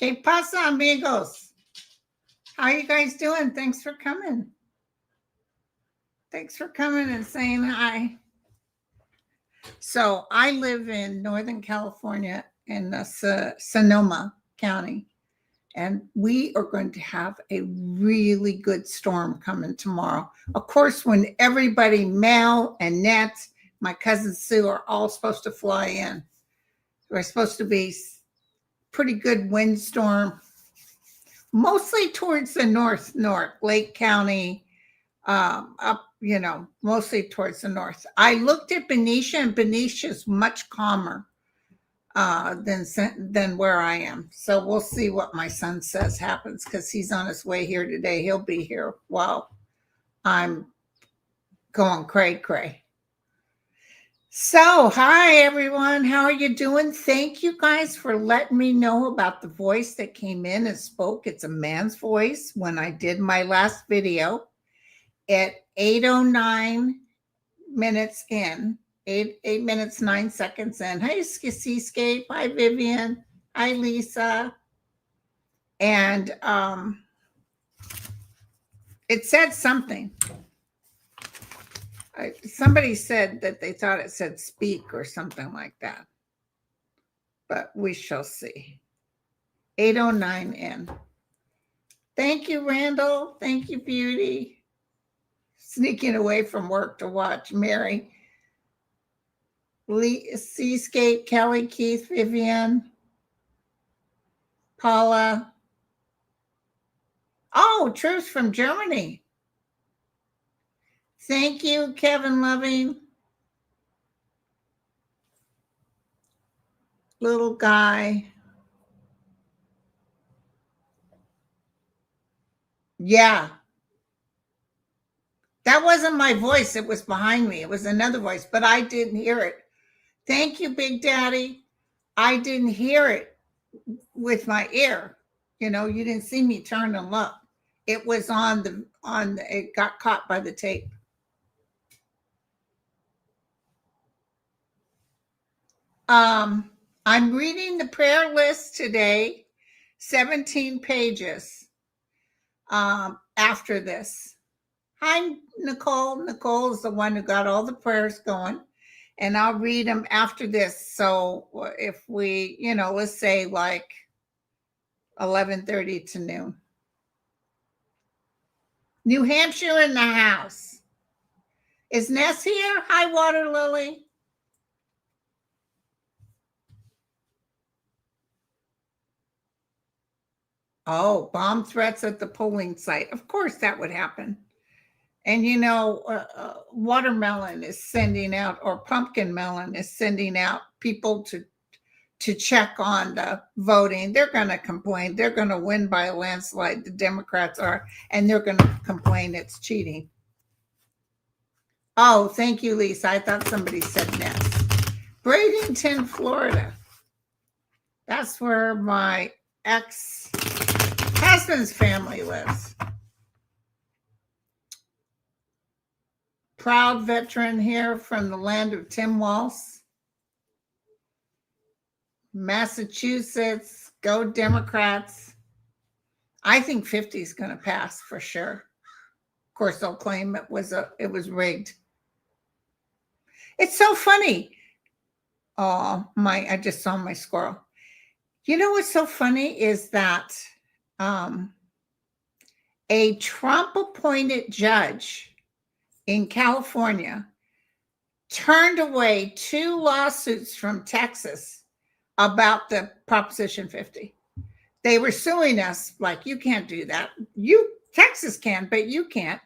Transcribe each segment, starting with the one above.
¿Qué pasa, amigos? How are you guys doing? Thanks for coming. Thanks for coming and saying hi. So I live in Northern California in Sonoma County, and we are going to have a really good storm coming tomorrow. Of course, when everybody, Mel and Net, my cousin Sue, are all supposed to fly in. We're supposed to be pretty good windstorm, mostly towards the north, Lake County, up, mostly towards the north. I looked at Benicia, and Benicia is much calmer than where I am. So we'll see what my son says happens, because he's on his way here today. He'll be here while I'm going cray. So, hi everyone. How are you doing? Thank you guys for letting me know about the voice that came in and spoke. It's a man's voice when I did my last video at 8:09 minutes in, 8 minutes, 9 seconds in. Hi, Seascape. Hi, Vivian. Hi, Lisa. And it said something. Somebody said that they thought it said speak or something like that. But we shall see. 8:09 in. Thank you, Randall. Thank you, Beauty. Sneaking away from work to watch. Mary. Seascape, Kelly, Keith, Vivian. Paula. Oh, Truth from Germany. Thank you, Kevin Loving. Little guy. Yeah. That wasn't my voice. It was behind me. It was another voice, but I didn't hear it. Thank you, Big Daddy. I didn't hear it with my ear. You didn't see me turn and look. It was it got caught by the tape. I'm reading the prayer list today, 17 pages after this. Hi, Nicole. Nicole is the one who got all the prayers going, and I'll read them after this. So if we, let's say like 11:30 to noon. New Hampshire in the house. Is Ness here? Hi, Water Lily. Oh, bomb threats at the polling site. Of course that would happen. And, watermelon is sending out, or pumpkin melon is sending out people to check on the voting. They're going to complain. They're going to win by a landslide. The Democrats are, and they're going to complain it's cheating. Oh, thank you, Lisa. I thought somebody said Ness. Bradenton, Florida. That's where my ex-husband's family lives. Proud veteran here from the land of Tim Walz. Massachusetts, go Democrats. I think 50 is going to pass for sure. Of course, they'll claim it was rigged. It's so funny. Oh, I just saw my squirrel. You know what's so funny is that a Trump-appointed judge in California turned away 2 lawsuits from Texas about the Proposition 50. They were suing us like, you can't do that. Texas can, but you can't.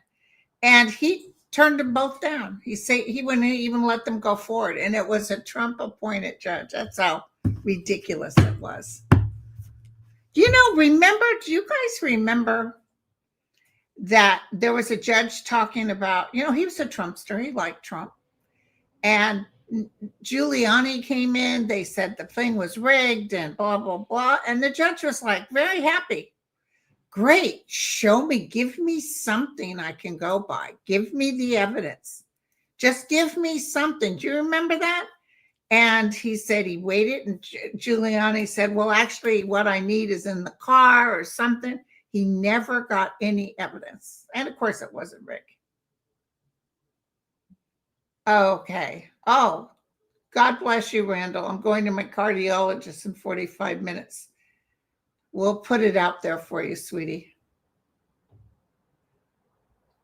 And he turned them both down. He wouldn't even let them go forward, and it was a Trump appointed judge. That's how ridiculous it was. Do you guys remember that there was a judge talking about, he was a Trumpster, he liked Trump, and Giuliani came in, they said the thing was rigged and blah blah blah, and the judge was like very happy. Great, show me, give me something I can go by, give me the evidence, just give me something. Do you remember that? And he said he waited, and Giuliani said, well, actually what I need is in the car or something. He never got any evidence, and of course it wasn't rigged. Okay. Oh, God bless you, Randall. I'm going to my cardiologist in 45 minutes. We'll put it out there for you, sweetie.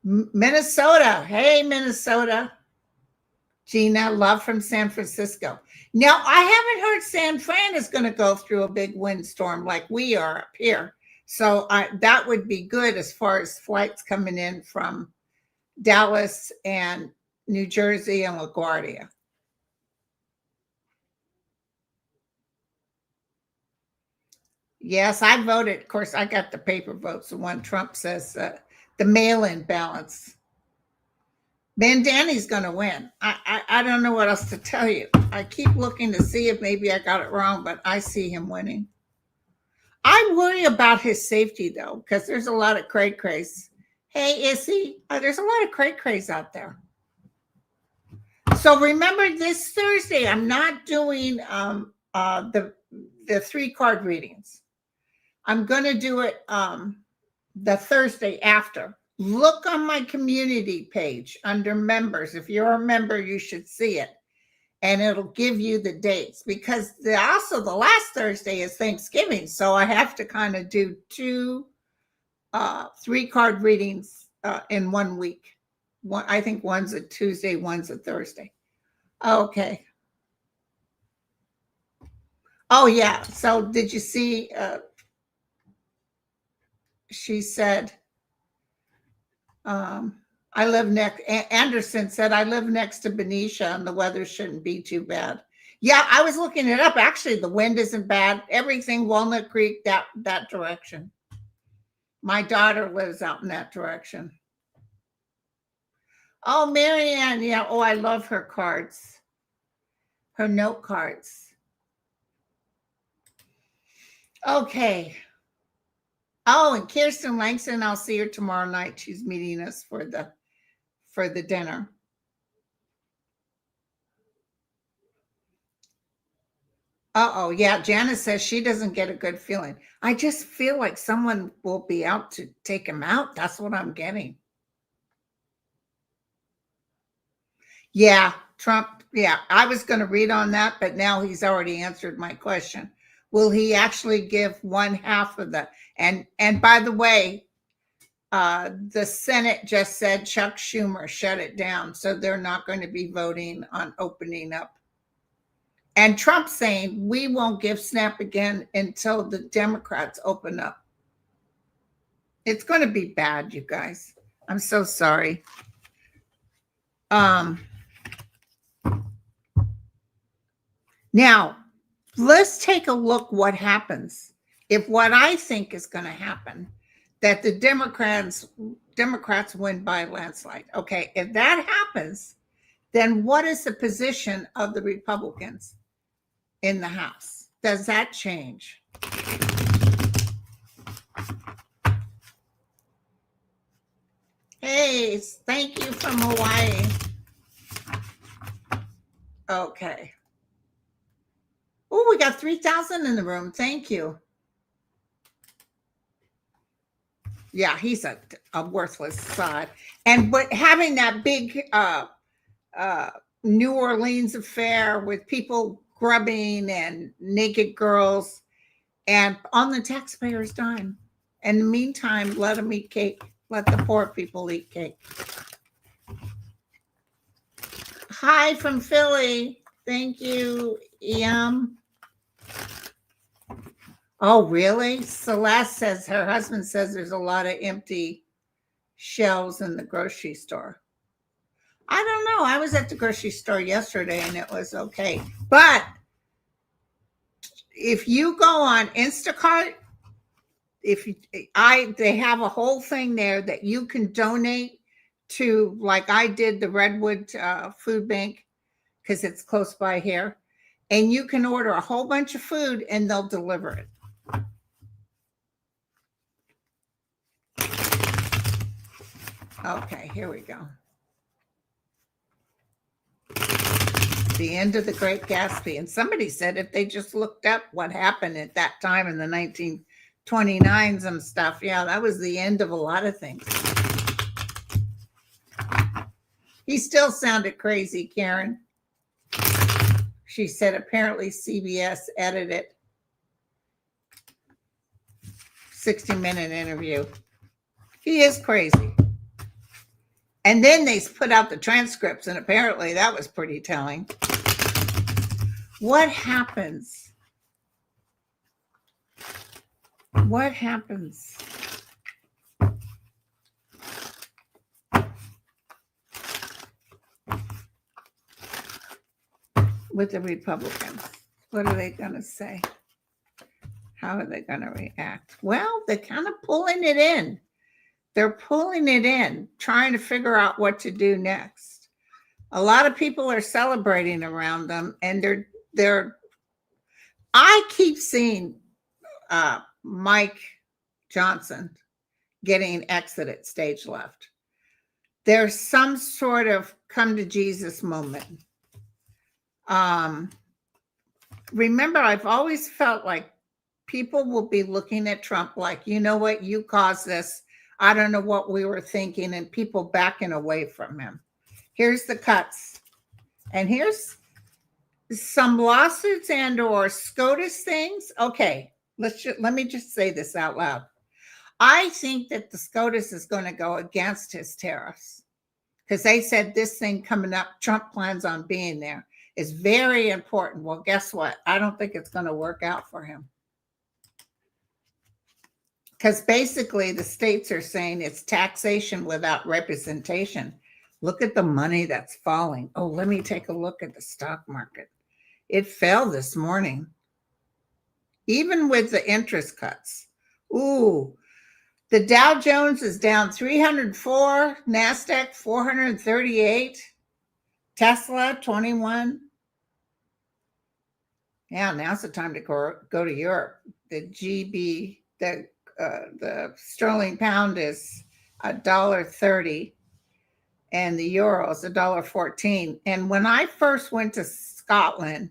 Minnesota. Hey, Minnesota. Gina, love from San Francisco. Now, I haven't heard San Fran is going to go through a big windstorm like we are up here. So that would be good as far as flights coming in from Dallas and New Jersey and LaGuardia. Yes, I voted. Of course, I got the paper votes. The one Trump says the mail-in balance. Bandani's going to win. I don't know what else to tell you. I keep looking to see if maybe I got it wrong, but I see him winning. I worry about his safety, though, because there's a lot of cray-crays. Hey, Issy, there's a lot of cray-crays out there. So remember, this Thursday, I'm not doing the 3-card readings. I'm going to do it the Thursday after. Look on my community page under members. If you're a member, you should see it. And it'll give you the dates, because also the last Thursday is Thanksgiving. So I have to kind of do 2 3-card readings in 1 week. I think one's a Tuesday, one's a Thursday. Okay. Oh, yeah. So did you see, she said, I live next, Anderson said, I live next to Benicia and the weather shouldn't be too bad. Yeah, I was looking it up. Actually, the wind isn't bad. Everything Walnut Creek, that direction. My daughter lives out in that direction. Oh, Marianne. Yeah. Oh, I love her cards. Her note cards. Okay. Oh, and Kirsten Langston, I'll see her tomorrow night. She's meeting us for the dinner. Uh-oh, yeah, Janice says she doesn't get a good feeling. I just feel like someone will be out to take him out. That's what I'm getting. Yeah, Trump, yeah, I was going to read on that, but now he's already answered my question. Will he actually give 1/2 of the, and by the way, the Senate just said Chuck Schumer shut it down. So they're not going to be voting on opening up. And Trump saying we won't give SNAP again until the Democrats open up. It's going to be bad, you guys. I'm so sorry. Now, let's take a look what happens if what I think is going to happen, that the Democrats win by a landslide. Okay, if that happens, then what is the position of the Republicans in the House? Does that change? Hey, thank you from Hawaii. Okay. Oh, we got 3,000 in the room. Thank you. Yeah, he's a worthless sod. But having that big New Orleans affair with people grubbing and naked girls, and on the taxpayers' dime. In the meantime, let them eat cake. Let the poor people eat cake. Hi from Philly. Thank you, Ian. Oh, really? Celeste says her husband says there's a lot of empty shelves in the grocery store. I don't know. I was at the grocery store yesterday and it was okay. But if you go on Instacart, they have a whole thing there that you can donate to, like I did the Redwood Food Bank because it's close by here, and you can order a whole bunch of food and they'll deliver it. Okay, here we go. The end of the Great Gatsby. And somebody said if they just looked up what happened at that time in the 1929s and stuff, yeah, that was the end of a lot of things. He still sounded crazy, Karen. She said apparently CBS edited 60-minute interview. He is crazy. And then they put out the transcripts, and apparently that was pretty telling. What happens? What happens? With the Republicans? What are they going to say? How are they going to react? Well, they're kind of pulling it in. They're pulling it in, trying to figure out what to do next. A lot of people are celebrating around them, and I keep seeing Mike Johnson getting exited stage left. There's some sort of come to Jesus moment. Remember, I've always felt like people will be looking at Trump like, you know what, you caused this. I don't know what we were thinking, and people backing away from him. Here's the cuts. And here's some lawsuits and or SCOTUS things. Okay, let me just say this out loud. I think that the SCOTUS is going to go against his tariffs because they said this thing coming up, Trump plans on being there, is very important. Well, guess what? I don't think it's going to work out for him. Because basically the states are saying it's taxation without representation. Look at the money that's falling. Oh, let me take a look at the stock market. It fell this morning, even with the interest cuts. Ooh, the Dow Jones is down 304, NASDAQ 438, Tesla 21. Yeah, now's the time to go to Europe. The sterling pound is $1.30 and the euro is $1.14. And when I first went to Scotland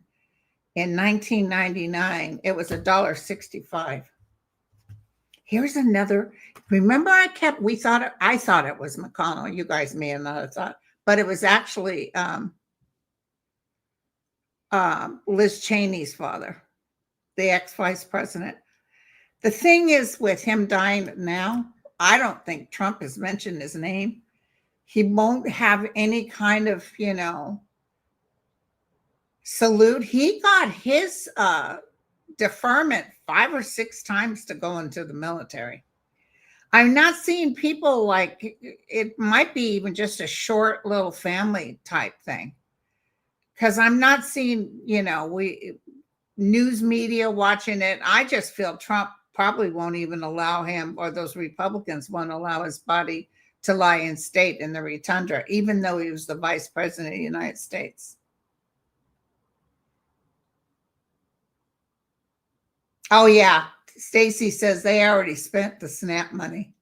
in 1999, it was $1.65. Here's another. Remember, I thought it was McConnell. You guys may have not thought, but it was actually Liz Cheney's father, the ex-vice president. The thing is with him dying now, I don't think Trump has mentioned his name. He won't have any kind of, salute. He got his deferment 5 or 6 times to go into the military. I'm not seeing people like, it might be even just a short little family type thing. Because I'm not seeing, news media watching it. I just feel Trump probably won't even allow him, or those Republicans won't allow his body to lie in state in the rotunda, even though he was the vice president of the United States. Oh, yeah. Stacy says they already spent the SNAP money.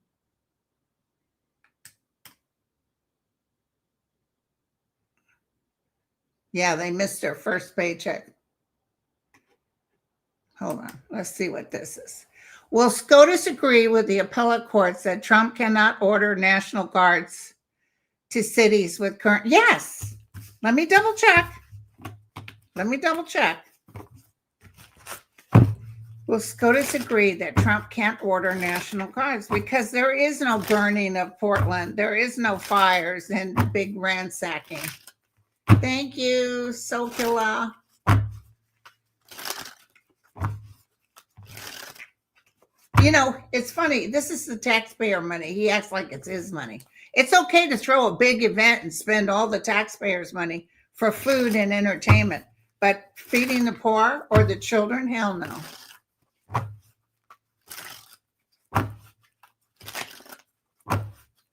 Yeah, they missed their first paycheck. Hold on. Let's see what this is. Will SCOTUS agree with the appellate courts that Trump cannot order National Guards to cities with current? Yes. Let me double check. Will SCOTUS agree that Trump can't order National Guards? Because there is no burning of Portland. There is no fires and big ransacking. Thank you, Sokila. It's funny. This is the taxpayer money. He acts like it's his money. It's okay to throw a big event and spend all the taxpayers' money for food and entertainment, but feeding the poor or the children, hell no.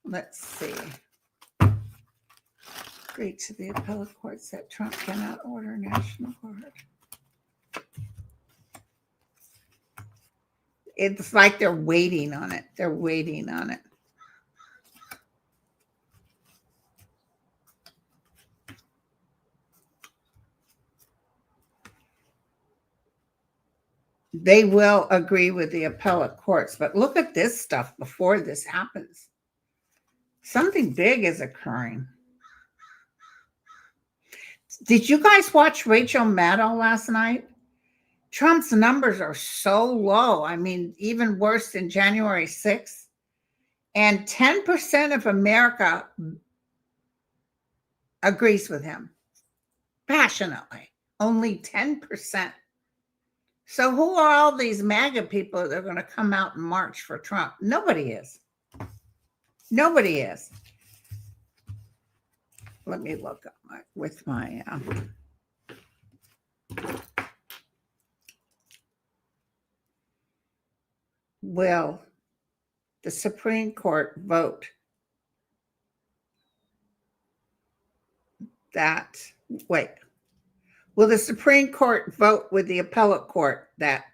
Let's see. Agree to the appellate courts that Trump cannot order National Guard. It's like they're waiting on it. They're waiting on it. They will agree with the appellate courts, but look at this stuff before this happens. Something big is occurring. Did you guys watch Rachel Maddow last night? Trump's numbers are so low. I mean, even worse than January 6th. And 10% of America agrees with him passionately. Only 10%. So who are all these MAGA people that are going to come out and march for Trump? Nobody is. Nobody is. Let me look up with my will the Supreme Court vote that, will the Supreme Court vote with the appellate court that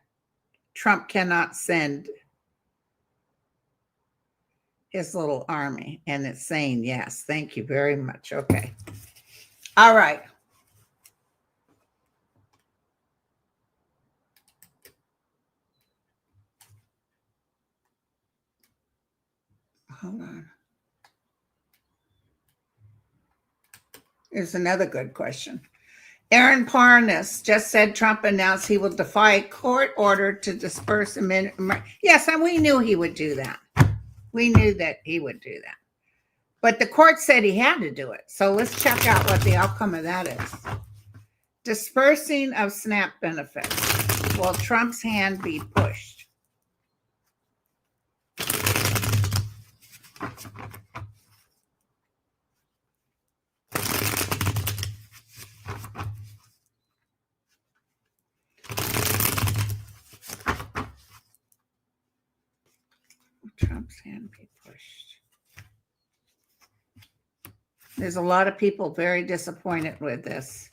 Trump cannot send his little army? And it's saying yes. Thank you very much. Okay. All right. Hold on. Here's another good question. Aaron Parnas just said Trump announced he will defy court order to disperse Yes, and we knew he would do that. We knew that he would do that. But the court said he had to do it. So let's check out what the outcome of that is. Dispersing of SNAP benefits. Will Trump's hand be pushed? Trump's hand be pushed. There's a lot of people very disappointed with this.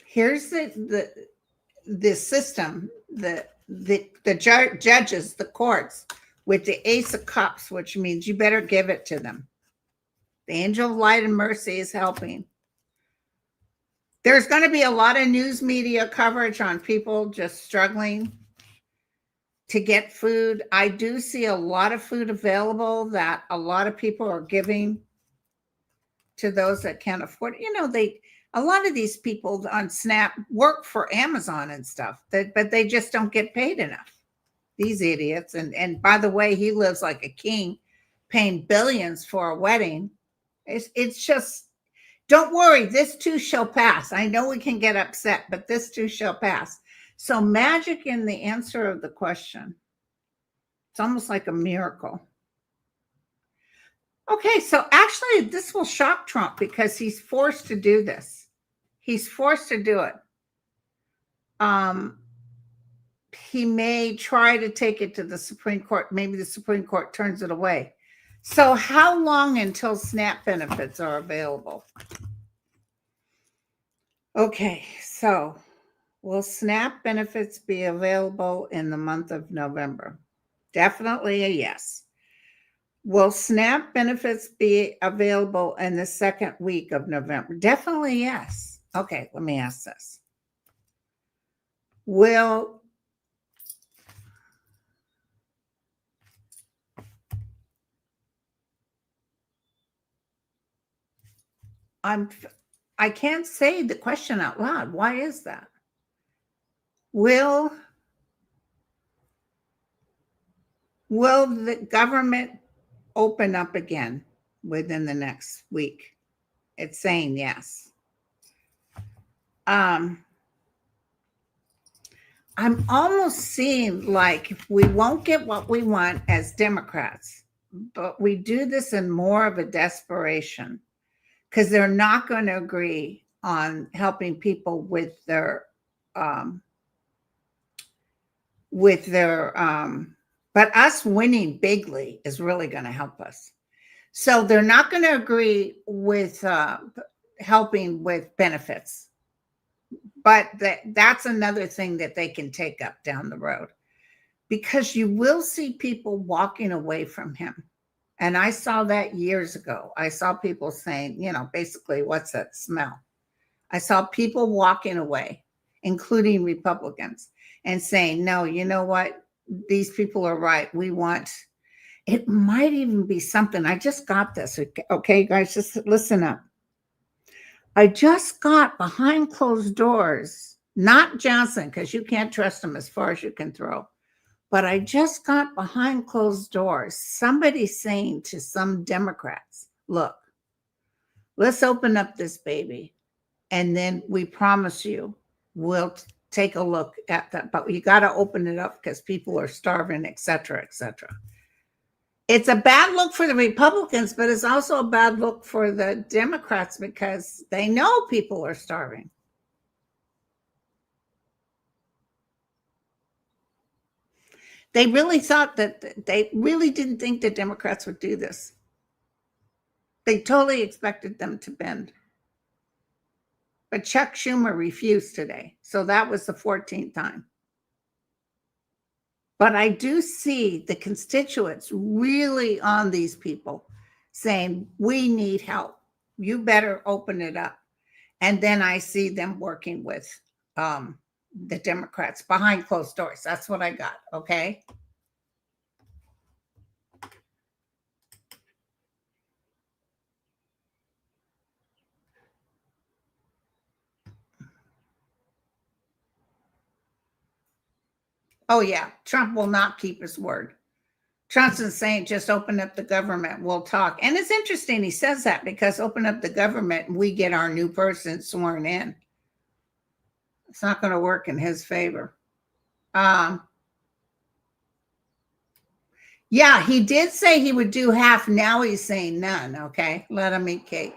Here's the system, the judges, the courts, with the Ace of Cups, which means you better give it to them. The angel of light and mercy is helping. There's going to be a lot of news media coverage on people just struggling to get food. I do see a lot of food available that a lot of people are giving to those that can't afford it. A lot of these people on SNAP work for Amazon and stuff, but they just don't get paid enough. These idiots. And by the way, he lives like a king, paying billions for a wedding. It's just, don't worry, this too shall pass. I know we can get upset, but this too shall pass. So magic in the answer of the question. It's almost like a miracle. Okay, so actually this will shock Trump because he's forced to do this. He's forced to do it. He may try to take it to the Supreme Court. Maybe the Supreme Court turns it away. So how long until SNAP benefits are available? Okay, so will SNAP benefits be available in the month of November? Definitely a yes. Will SNAP benefits be available in the second week of November? Definitely yes. Okay, let me ask this. I can't say the question out loud. Why is that? Will the government open up again within the next week? It's saying yes. I'm almost seeing like we won't get what we want as Democrats, but we do this in more of a desperation because they're not going to agree on helping people um, but us winning bigly is really going to help us. So they're not going to agree with helping with benefits, but that's another thing that they can take up down the road, because you will see people walking away from him. And I saw that years ago. I saw people saying, basically, what's that smell? I saw people walking away, including Republicans, and saying, no, you know what? These people are right. We want, it might even be something. I just got this. Okay, guys, just listen up. I just got behind closed doors, not Johnson, because you can't trust him as far as you can throw. But I just got behind closed doors somebody saying to some Democrats, look, let's open up this baby. And then we promise you we'll take a look at that. But you got to open it up because people are starving, et cetera, et cetera. It's a bad look for the Republicans, but it's also a bad look for the Democrats because they know people are starving. They really thought that they really didn't think the Democrats would do this. They totally expected them to bend. But Chuck Schumer refused today. So that was the 14th time. But I do see the constituents really on these people saying, we need help. You better open it up. And then I see them working with the Democrats behind closed doors. That's what I got. Okay. Oh, yeah. Trump will not keep his word. Trump's saying, just open up the government. We'll talk. And it's interesting. He says that because open up the government and we get our new person sworn in. It's not going to work in his favor. Yeah, he did say he would do half. Now he's saying none. Okay. Let him eat cake.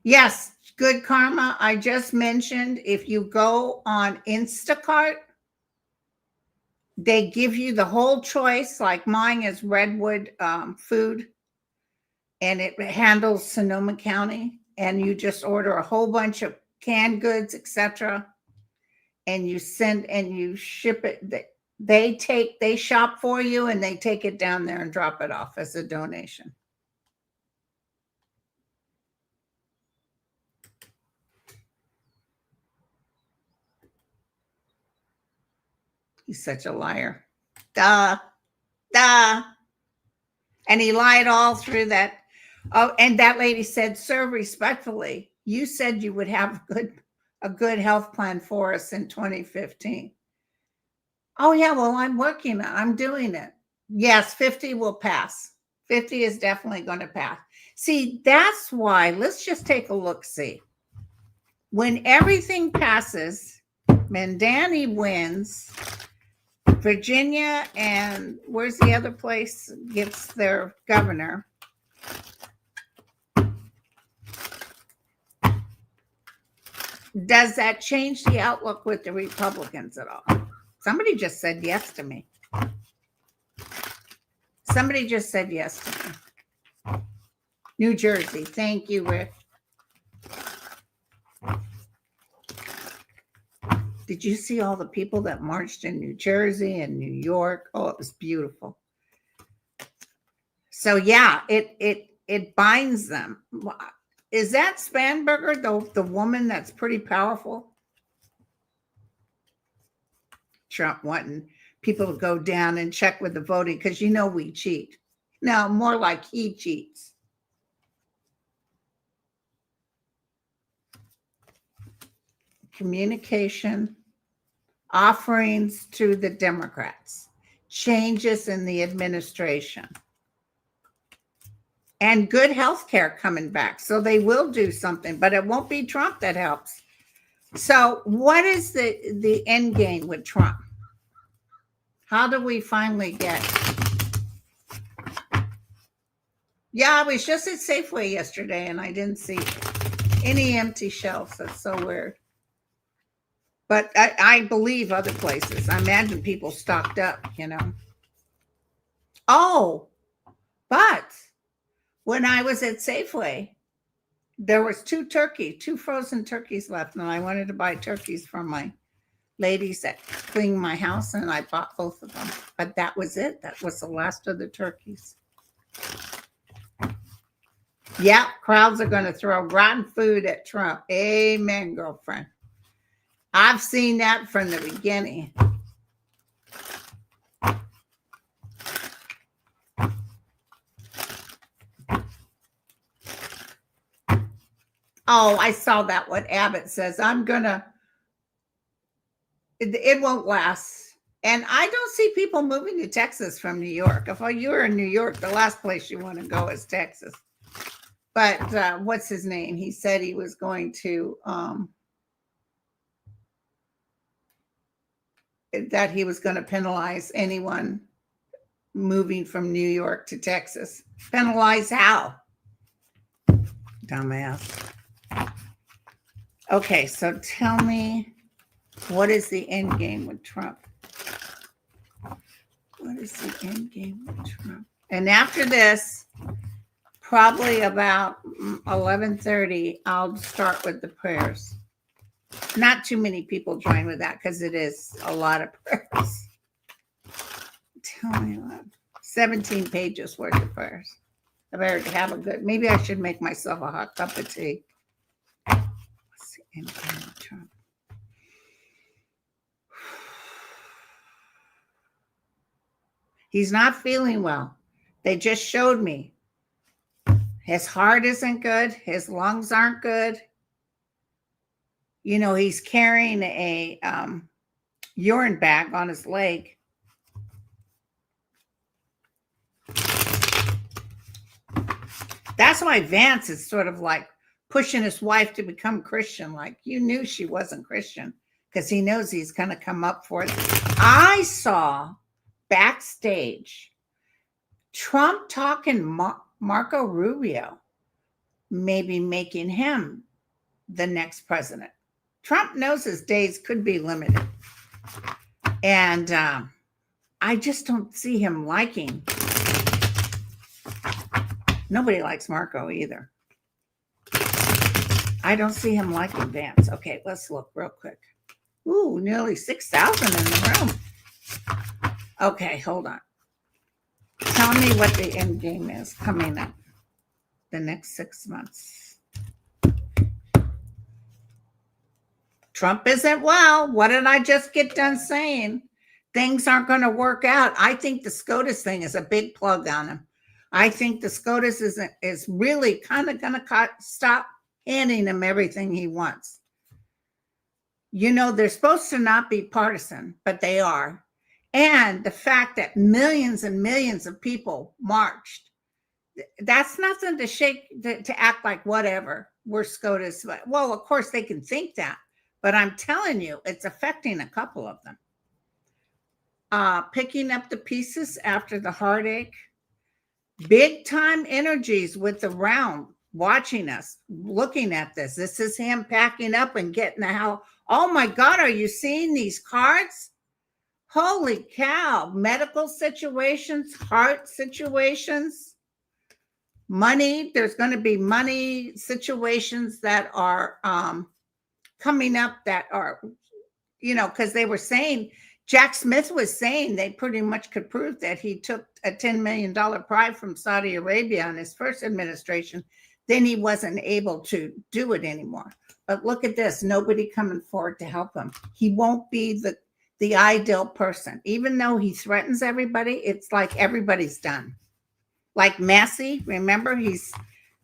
Yes, good karma. I just mentioned if you go on Instacart, they give you the whole choice. Like mine is Redwood Food, and it handles Sonoma County. And you just order a whole bunch of canned goods, etc. And you send and you ship it. They shop for you and they take it down there and drop it off as a donation. He's such a liar. Duh. And he lied all through that. Oh, and that lady said, sir, respectfully, you said you would have a good health plan for us in 2015. Oh, yeah, well, I'm doing it. Yes, 50 will pass. 50 is definitely going to pass. See, that's why, let's just take a look, see. When everything passes, Mandani wins, Virginia and where's the other place gets their governor. Does that change the outlook with the Republicans at all? Somebody just said yes to me. Somebody just said yes to me. New Jersey. Thank you, Rick. Did you see all the people that marched in New Jersey and New York? Oh, it was beautiful. So yeah, it binds them. Is that Spanberger, the woman that's pretty powerful? Trump wanting people to go down and check with the voting because we cheat. No, more like he cheats. Communication, offerings to the Democrats, changes in the administration. and good health care coming back. So they will do something, but it won't be Trump that helps. So what is the end game with Trump? How do we finally get? Yeah, I was just at Safeway yesterday and I didn't see any empty shelves. That's so weird. But I believe other places. I imagine people stocked up, you know. Oh, but when I was at Safeway, there was two frozen turkeys left, and I wanted to buy turkeys from my ladies that clean my house, and I bought both of them. But that was it. That was the last of the turkeys. Yeah, crowds are going to throw rotten food at Trump. Amen, girlfriend. I've seen that from the beginning. Oh, I saw that. What Abbott says, it won't last. And I don't see people moving to Texas from New York. If you're in New York, the last place you want to go is Texas. But what's his name? He said he was going to, that he was going to penalize anyone moving from New York to Texas. Penalize how? Dumbass. Okay, so tell me, what is the end game with Trump? What is the end game with Trump? And after this, probably about 11:30, I'll start with the prayers. Not too many people join with that because it is a lot of prayers. Tell me what. 17 pages worth of prayers. I better have a good, maybe I should make myself a hot cup of tea. What's the end game with Trump? He's not feeling well. They just showed me. His heart isn't good. His lungs aren't good. You know, he's carrying a urine bag on his leg. That's why Vance is sort of like pushing his wife to become Christian. Like, you knew she wasn't Christian, because he knows he's going to come up for it. I saw backstage Trump talking Marco Rubio, maybe making him the next president. Trump knows his days could be limited. And I just don't see him liking. Nobody likes Marco either. I don't see him liking Vance. Okay, let's look real quick. Ooh, nearly 6,000 in the room. Okay, hold on. Tell me what the end game is coming up the next 6 months. Trump isn't well. What did I just get done saying? Things aren't going to work out. I think the SCOTUS thing is a big plug on him. I think the SCOTUS is really kind of going to stop handing him everything he wants. You know, they're supposed to not be partisan, but they are. And the fact that millions and millions of people marched, that's nothing to act like whatever, we're SCOTUS. Well, of course they can think that, but I'm telling you, it's affecting a couple of them. Picking up the pieces after the heartache. Big time energies with the round, watching us, looking at this. This is him packing up and getting the hell. Oh my God, are you seeing these cards? Holy cow. Medical situations, heart situations, money. There's going to be money situations that are coming up that are, you know, because they were saying, Jack Smith was saying they pretty much could prove that he took a $10 million bribe from Saudi Arabia in his first administration. Then he wasn't able to do it anymore. But look at this. Nobody coming forward to help him. He won't be the ideal person. Even though he threatens everybody, it's like everybody's done. Like Massey, remember, he's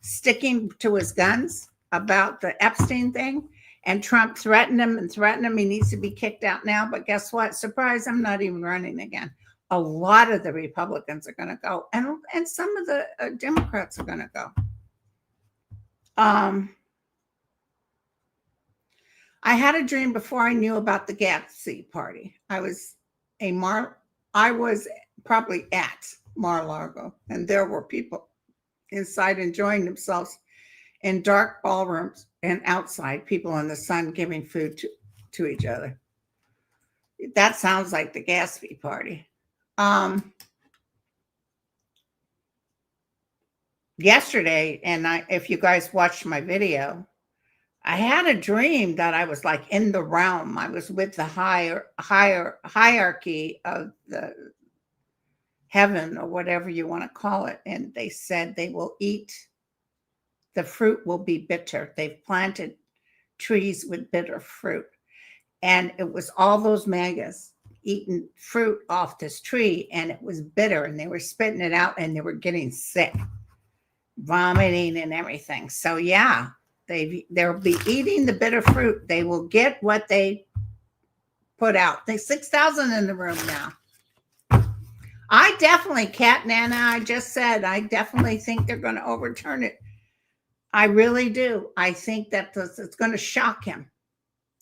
sticking to his guns about the Epstein thing. And Trump threatened him and threatened him. He needs to be kicked out now. But guess what? Surprise, I'm not even running again. a lot of the Republicans are going to go, and some of the Democrats are going to go. I had a dream before I knew about the Gatsby party. I was probably at Mar-a-Lago, and there were people inside enjoying themselves in dark ballrooms, and outside people in the sun giving food to each other. That sounds like the Gatsby party. Yesterday, and if you guys watched my video, I had a dream that I was like in the realm. I was with the hierarchy of the heaven, or whatever you want to call it. And they said they will eat, the fruit will be bitter. They've planted trees with bitter fruit. And it was all those magas eating fruit off this tree, and it was bitter, and they were spitting it out, and they were getting sick, vomiting and everything. So yeah, they'll be eating the bitter fruit. They will get what they put out. There's 6,000 in the room now. I definitely, Cat Nana, I just said, I definitely think they're going to overturn it. I really do. I think that it's going to shock him.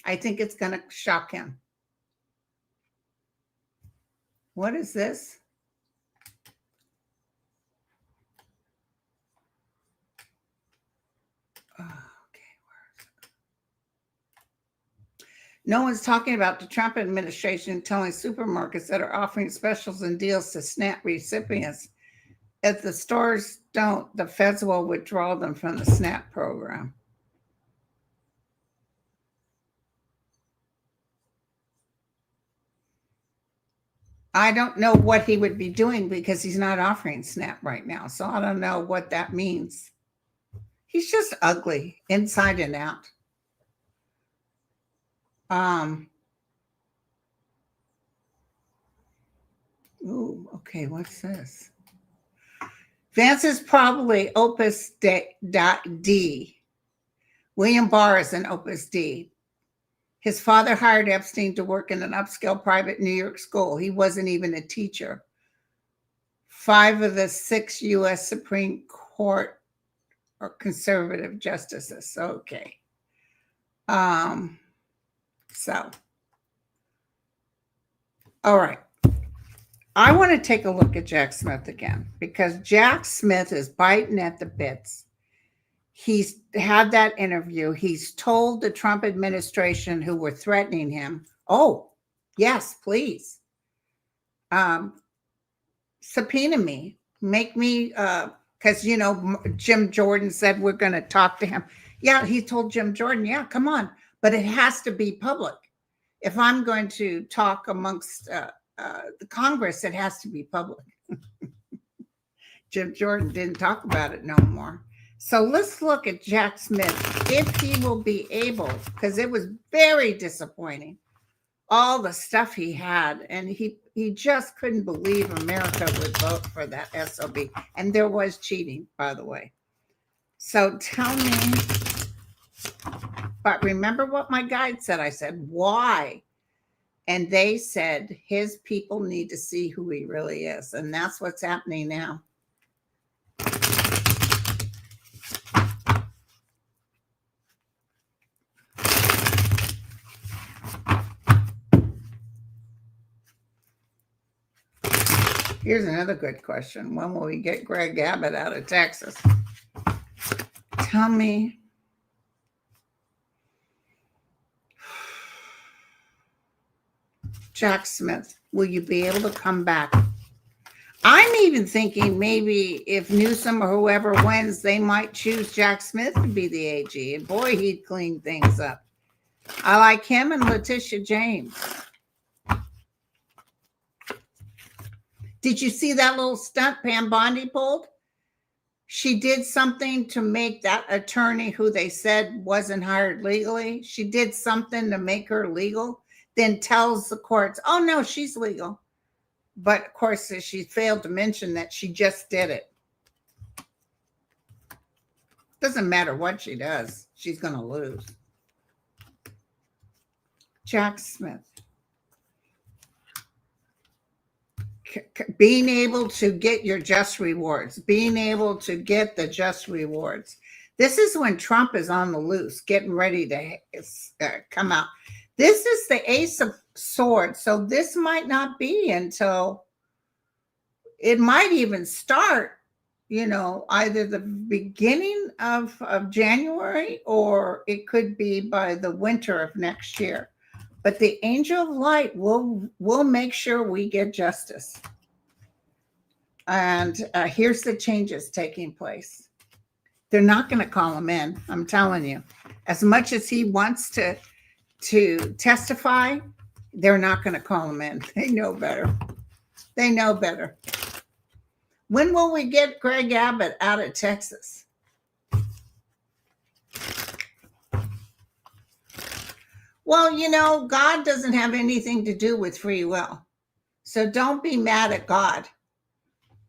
I think it's going to shock him. What is this? Oh, okay. Where is it? No one's talking about the Trump administration telling supermarkets that are offering specials and deals to SNAP recipients. If the stores don't, the feds will withdraw them from the SNAP program. I don't know what he would be doing because he's not offering SNAP right now. So I don't know what that means. He's just ugly inside and out. Ooh, okay, what's this? Vance is probably Opus D. William Barr is an Opus D. His father hired Epstein to work in an upscale private New York school. He wasn't even a teacher. 5 of the 6 U.S. Supreme Court are conservative justices. Okay. So, all right. I want to take a look at Jack Smith again, because Jack Smith is biting at the bits. He's had that interview. He's told the Trump administration, who were threatening him, oh, yes, please. Subpoena me. Make me, because, you know, Jim Jordan said we're going to talk to him. Yeah, he told Jim Jordan, yeah, come on. But it has to be public. If I'm going to talk amongst the Congress, it has to be public. Jim Jordan didn't talk about it no more. So let's look at Jack Smith, if he will be able, because it was very disappointing, all the stuff he had. And he just couldn't believe America would vote for that SOB. And there was cheating, by the way. So tell me, but remember what my guide said. I said, why? And they said his people need to see who he really is. And that's what's happening now. Here's another good question. When will we get Greg Abbott out of Texas? Tell me. Jack Smith, will you be able to come back? I'm even thinking maybe if Newsom or whoever wins, they might choose Jack Smith to be the AG. And boy, he'd clean things up. I like him and Letitia James. Did you see that little stunt Pam Bondi pulled? She did something to make that attorney who they said wasn't hired legally. She did something to make her legal, then tells the courts, oh, no, she's legal. But, of course, she failed to mention that she just did it. Doesn't matter what she does. She's going to lose. Jack Smith. being able to get your just rewards, being able to get the just rewards. This is when Trump is on the loose, getting ready to come out. This is the Ace of Swords. So this might not be until, it might even start, either the beginning of January, or it could be by the winter of next year. But the angel of light will make sure we get justice. And here's the changes taking place. They're not going to call him in. I'm telling you, as much as he wants to testify, they're not going to call him in. They know better. They know better. When will we get Greg Abbott out of Texas? Well, God doesn't have anything to do with free will. So don't be mad at God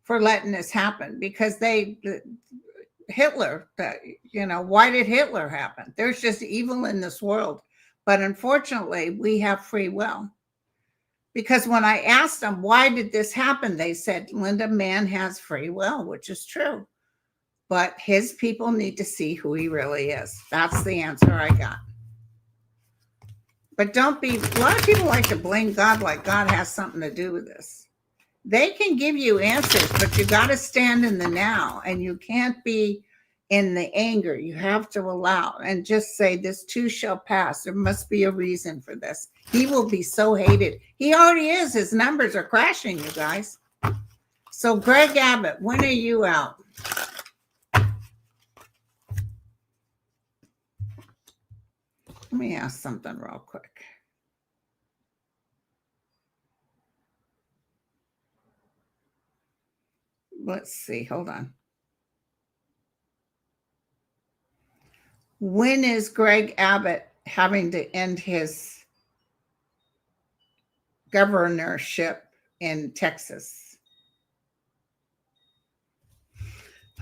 for letting this happen, because Hitler, why did Hitler happen? There's just evil in this world. But unfortunately, we have free will. Because when I asked them, why did this happen? They said, Linda, man has free will, which is true. But his people need to see who he really is. That's the answer I got. But a lot of people like to blame God, like God has something to do with this. They can give you answers, but you got to stand in the now, and you can't be in the anger. You have to allow and just say, this too shall pass. There must be a reason for this. He will be so hated. He already is. His numbers are crashing, you guys. So Greg Abbott, when are you out? Let me ask something real quick. Let's see. Hold on. When is Greg Abbott having to end his governorship in Texas?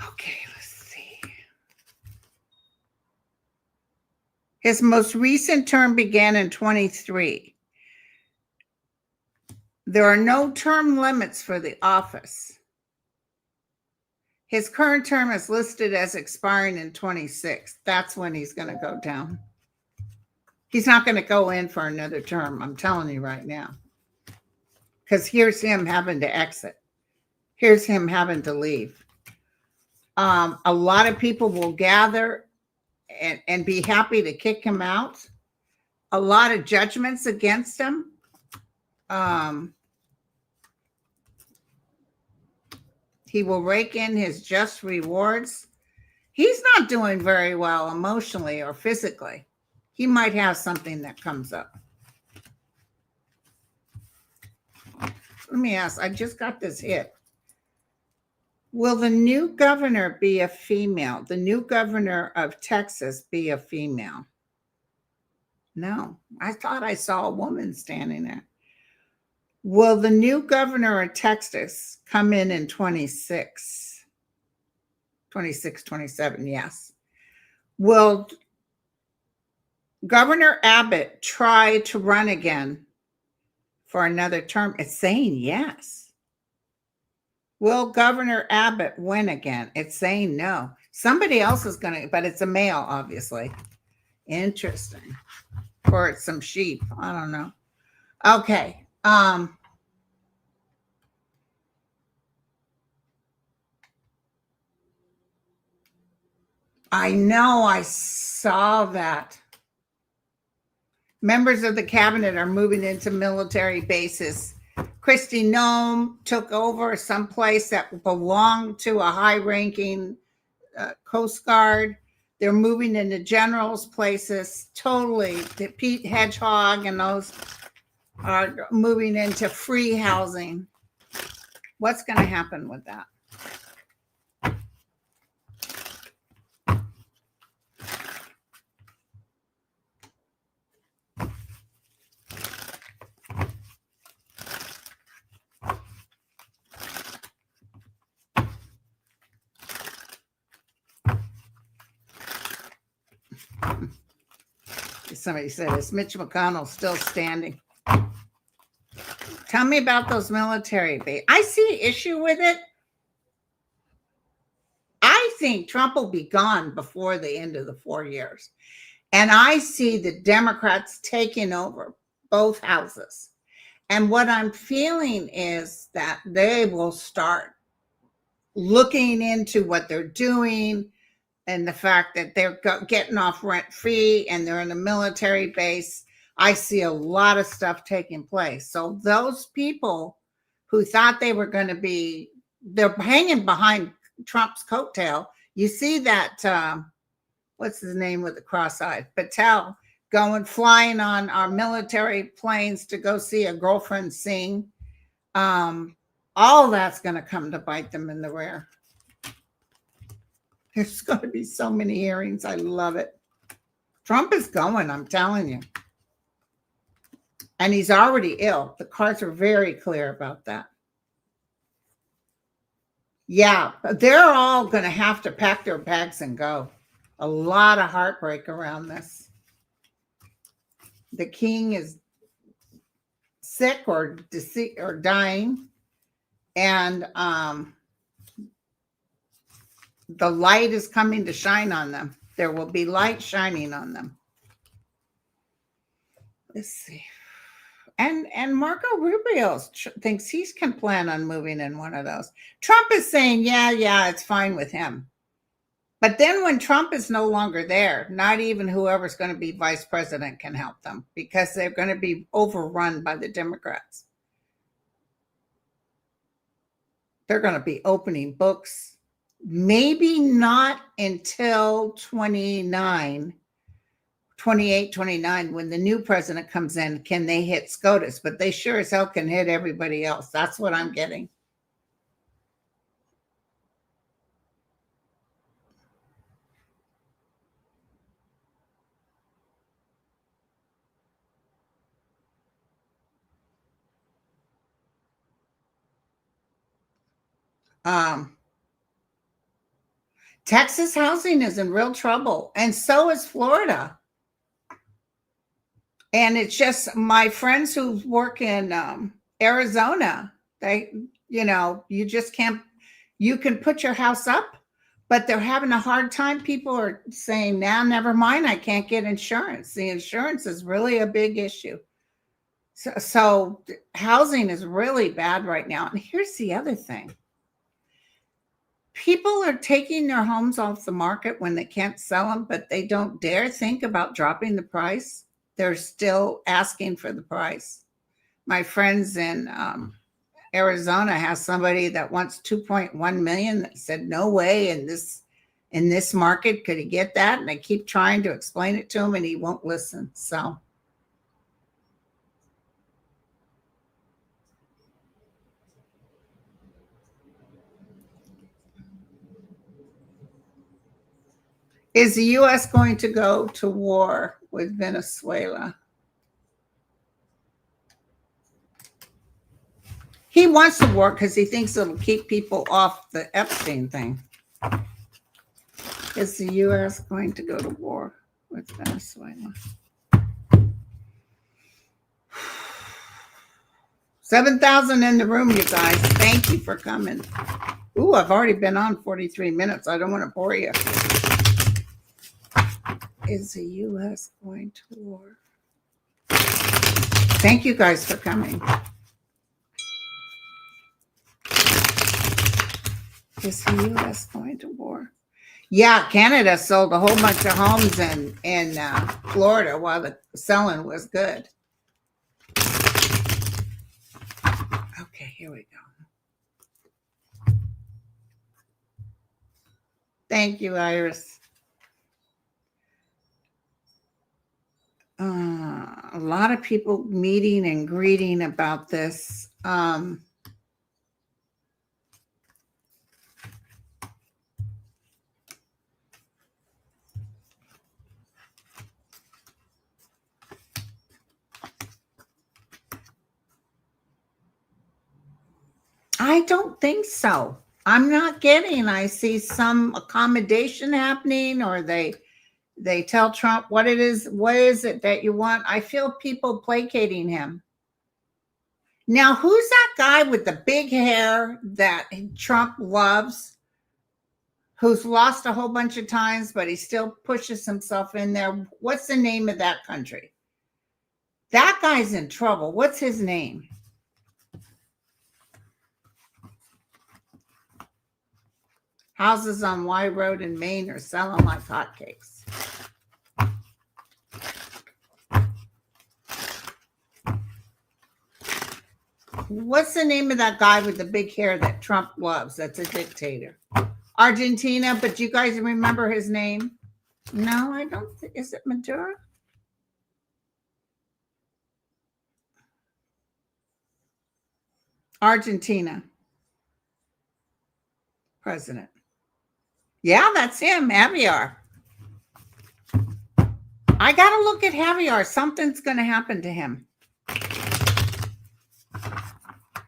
Okay, let's see. His most recent term began in 23. There are no term limits for the office. His current term is listed as expiring in 26. That's when he's going to go down. He's not going to go in for another term. I'm telling you right now. Because here's him having to exit. Here's him having to leave. A lot of people will gather and be happy to kick him out. A lot of judgments against him. He will rake in his just rewards. He's not doing very well emotionally or physically. He might have something that comes up. Let me ask, I just got this hit. Will the new governor be a female? The new governor of Texas be a female? No, I thought I saw a woman standing there. Will the new governor of Texas come in 26, 27? Yes. Will Governor Abbott try to run again for another term? It's saying yes. Will Governor Abbott win again? It's saying no. Somebody else is going to, but it's a male, obviously. Interesting. Or it's some sheep. I don't know. Okay. I know I saw that. Members of the cabinet are moving into military bases. Kristi Noem took over someplace that belonged to a high-ranking Coast Guard. They're moving into generals' places. Totally. Pete Hedgehog and those are moving into free housing. What's going to happen with that? Somebody said, is Mitch McConnell still standing? Tell me about those military bases. I see issue with it. I think Trump will be gone before the end of the 4 years. And I see the Democrats taking over both houses. And what I'm feeling is that they will start looking into what they're doing and the fact that they're getting off rent free and they're in a military base. I see a lot of stuff taking place. So those people who thought they were going to be, they're hanging behind Trump's coattail. You see that, what's his name with the cross-eyed? Patel flying on our military planes to go see a girlfriend sing. All that's going to come to bite them in the rear. There's going to be so many hearings. I love it. Trump is going, I'm telling you. And he's already ill. The cards are very clear about that. Yeah, they're all going to have to pack their bags and go. A lot of heartbreak around this. The king is sick or deceased or dying. And the light is coming to shine on them. There will be light shining on them. Let's see. And Marco Rubio thinks he can plan on moving in one of those. Trump is saying, yeah, it's fine with him. But then when Trump is no longer there, not even whoever's going to be vice president can help them because they're going to be overrun by the Democrats. They're going to be opening books. Maybe not until 28, 29, when the new president comes in, can they hit SCOTUS, but they sure as hell can hit everybody else. That's what I'm getting. Texas housing is in real trouble, and so is Florida. And it's just my friends who work in Arizona, you just can't, you can put your house up, but they're having a hard time. People are saying, now, never mind, I can't get insurance. The insurance is really a big issue. So housing is really bad right now. And here's the other thing. People are taking their homes off the market when they can't sell them, but they don't dare think about dropping the price. They're still asking for the price. My friends in Arizona has somebody that wants 2.1 million that said, no way in this market could he get that. And I keep trying to explain it to him and he won't listen. So. Is the U.S. going to go to war with Venezuela? He wants to war because he thinks it'll keep people off the Epstein thing. Is the U.S. going to go to war with Venezuela? 7,000 in the room, you guys. Thank you for coming. Ooh, I've already been on 43 minutes. I don't want to bore you. Is the U.S. going to war? Thank you guys for coming. Is the U.S. going to war? Yeah, Canada sold a whole bunch of homes in Florida while the selling was good. Okay, here we go. Thank you, Iris. A lot of people meeting and greeting about this. I don't think so. I'm not getting, I see some accommodation happening, or they tell Trump what is it that you want. I feel people placating him. Now, who's that guy with the big hair that Trump loves, who's lost a whole bunch of times, but he still pushes himself in there? What's the name of that country? That guy's in trouble. What's his name? Houses on Y Road in Maine are selling like hotcakes. What's the name of that guy with the big hair that Trump loves? That's a dictator. Argentina, but you guys remember his name? No, I don't. Is it Maduro? Argentina president. Yeah, that's him, Javier. I got to look at Javier. Something's going to happen to him.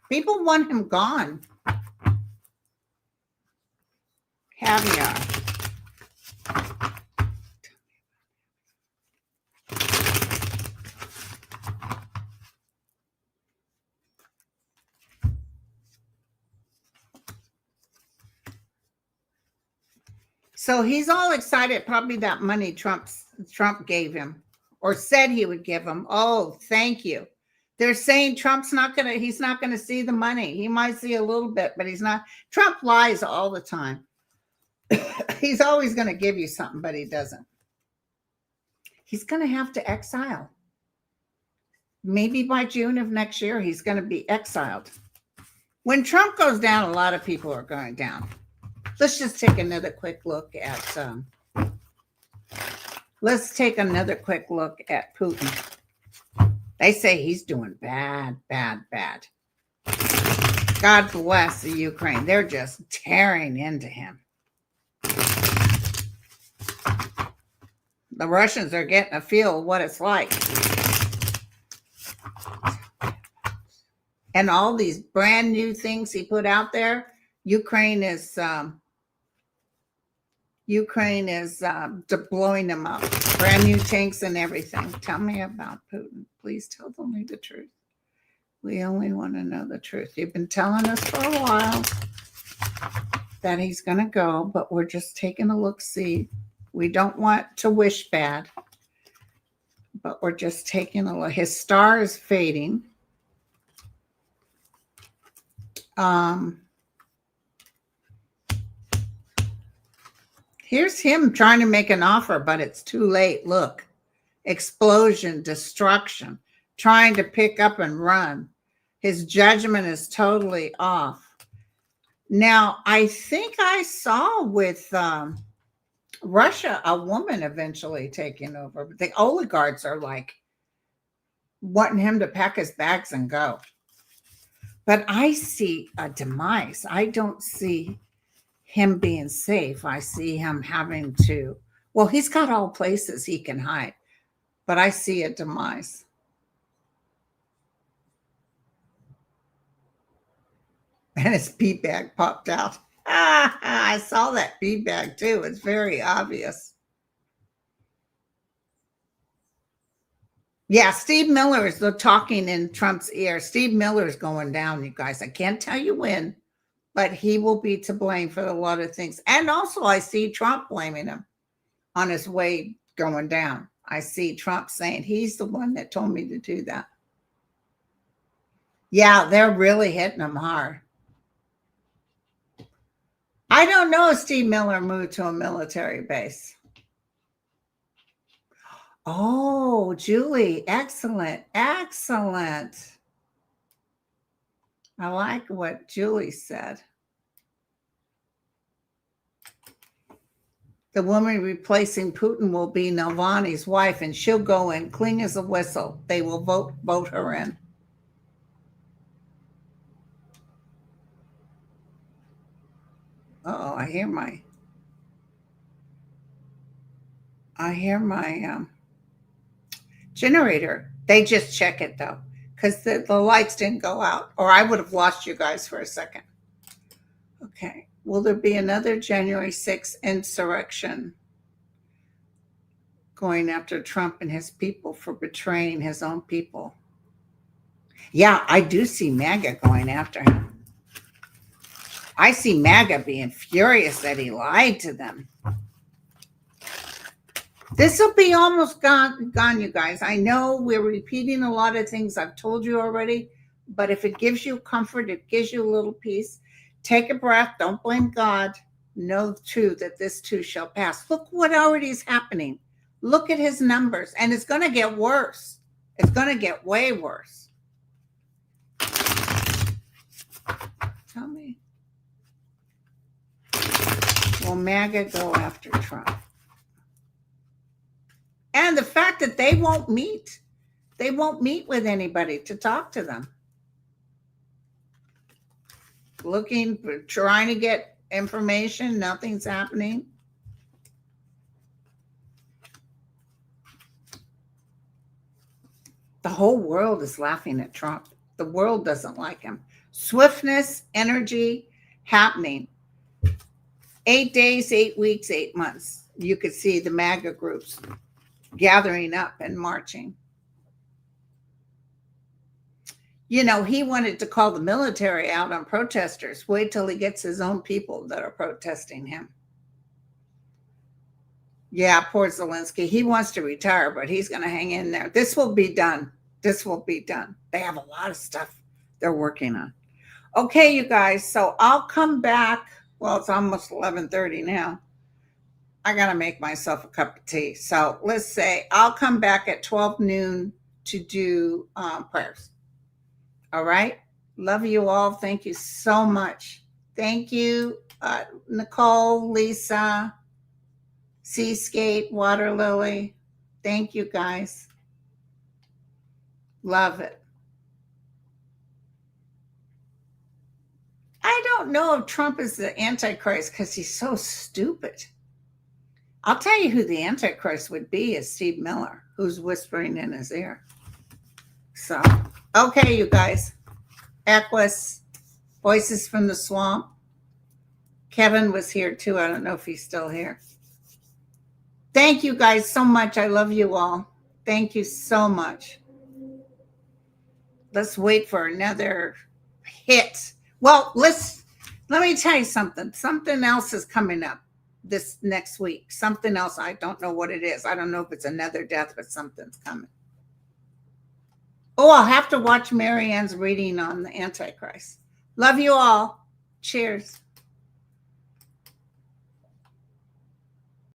People want him gone. Javier. So he's all excited, probably that money Trump gave him or said he would give him. Oh, thank you. They're saying he's not going to see the money. He might see a little bit, but he's not. Trump lies all the time. He's always going to give you something, but he doesn't. He's going to have to exile. Maybe by June of next year, he's going to be exiled. When Trump goes down, a lot of people are going down. Let's just take another quick look at Putin. They say he's doing bad. God bless the Ukraine. They're just tearing into him. The Russians are getting a feel of what it's like. And all these brand new things he put out there, Ukraine is blowing them up. Brand new tanks and everything. Tell me about Putin. Please tell me the truth. We only want to know the truth. You've been telling us for a while that he's going to go, but we're just taking a look-see. We don't want to wish bad, but we're just taking a look. His star is fading. Here's him trying to make an offer, but it's too late. Look, explosion, destruction, trying to pick up and run. His judgment is totally off. Now, I think I saw with Russia, a woman eventually taking over, but the oligarchs are like wanting him to pack his bags and go. But I see a demise. I don't see him being safe. I see him having to, well, he's got all places he can hide, but I see a demise. And his pee bag popped out. I saw that pee bag too. It's very obvious. Yeah, Steve Miller is talking in Trump's ear. Steve Miller is going down, you guys. I can't tell you when, but he will be to blame for a lot of things. And also, I see Trump blaming him on his way going down. I see Trump saying he's the one that told me to do that. Yeah, they're really hitting him hard. I don't know if Steve Miller moved to a military base. Oh, Julie, excellent. I like what Julie said. The woman replacing Putin will be Navalny's wife, and she'll go in clean as a whistle. They will vote her in. Uh-oh, I hear my generator. They just check it though, because the lights didn't go out, or I would have lost you guys for a second. Okay. Will there be another January 6th insurrection going after Trump and his people for betraying his own people? Yeah, I do see MAGA going after him. I see MAGA being furious that he lied to them. This will be almost gone, you guys. I know we're repeating a lot of things I've told you already, but if it gives you comfort, it gives you a little peace, take a breath. Don't blame God. Know too that this too shall pass. Look what already is happening. Look at his numbers, and it's going to get worse. It's going to get way worse. Tell me. Will MAGA go after Trump? And the fact that they won't meet with anybody to talk to them. Trying to get information, nothing's happening. The whole world is laughing at Trump. The world doesn't like him. Swiftness, energy, happening. 8 days, 8 weeks, 8 months. You could see the MAGA groups gathering up and marching. You know, he wanted to call the military out on protesters. Wait till he gets his own people that are protesting him. Yeah, poor Zelensky. He wants to retire, but he's going to hang in there. This will be done. This will be done. They have a lot of stuff they're working on. Okay, you guys. So I'll come back. Well, it's almost 11:30 now. I got to make myself a cup of tea. So let's say I'll come back at 12 noon to do prayers. All right. Love you all. Thank you so much. Thank you, Nicole, Lisa, Seascape, Water Lily. Thank you, guys. Love it. I don't know if Trump is the Antichrist because he's so stupid. I'll tell you who the Antichrist would be is Steve Miller, who's whispering in his ear. So, okay, you guys. Equus, Voices from the Swamp. Kevin was here too. I don't know if he's still here. Thank you guys so much. I love you all. Thank you so much. Let's wait for another hit. Well, let me tell you something. Something else is coming up this next week. Something else. I don't know what it is. I don't know if it's another death, but something's coming. Oh, I'll have to watch Marianne's reading on the Antichrist. Love you all. Cheers.